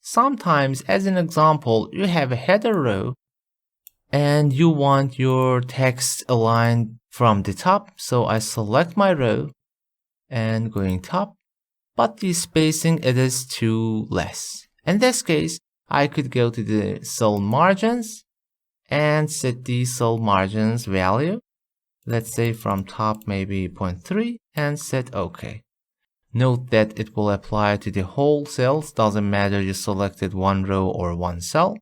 Sometimes, as an example, you have a header row and you want your text aligned from the top. So I select my row and going top, but the spacing it is too less. In this case, I could go to the cell margins and set the cell margins value. Let's say from top maybe 0.3 and set OK. Note that it will apply to the whole cells, doesn't matter you selected one row or one cell.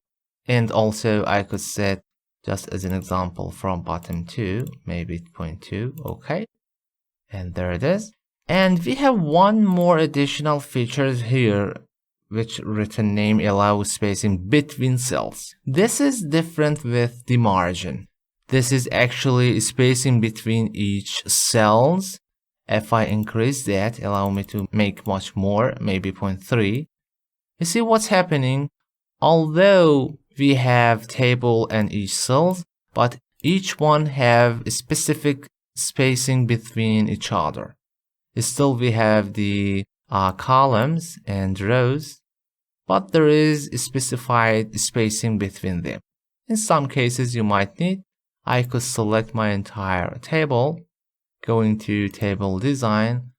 And also I could set, just as an example, from bottom 2, maybe 0.2, OK. And there it is. And we have one more additional features here, which written name allows spacing between cells. This is different with the margin. This is actually spacing between each cells. If I increase that, allow me to make much more, maybe 0.3. You see what's happening? Although we have table and each cells, but each one have a specific spacing between each other. Still we have the columns and rows, but there is a specified spacing between them. In some cases you might need, I could select my entire table, going to table design,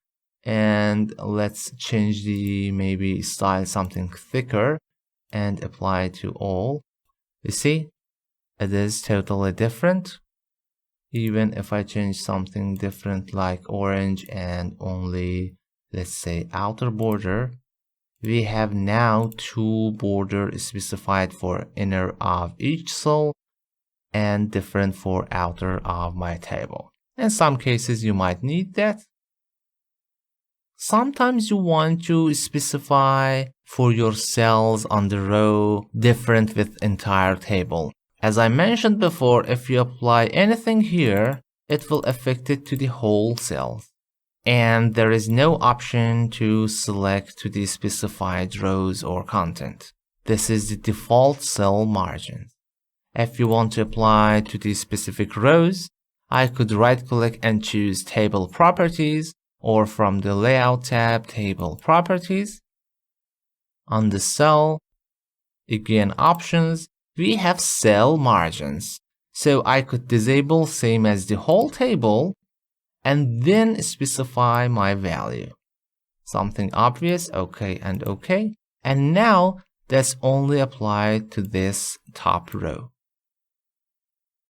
and let's change the maybe style something thicker and apply to all. You see, it is totally different. Even if I change something different like orange and only, let's say, outer border, we have now two borders specified for inner of each cell and different for outer of my table. In some cases you might need that. Sometimes you want to specify for your cells on the row different with entire table. As I mentioned before, if you apply anything here, it will affect it to the whole cells. And there is no option to select to the specified rows or content. This is the default cell margins. If you want to apply to the specific rows, I could right-click and choose Table Properties, or from the Layout tab, Table Properties. On the cell, again Options, we have Cell Margins. So I could disable same as the whole table and then specify my value. Something obvious, OK and OK. And now that's only applied to this top row.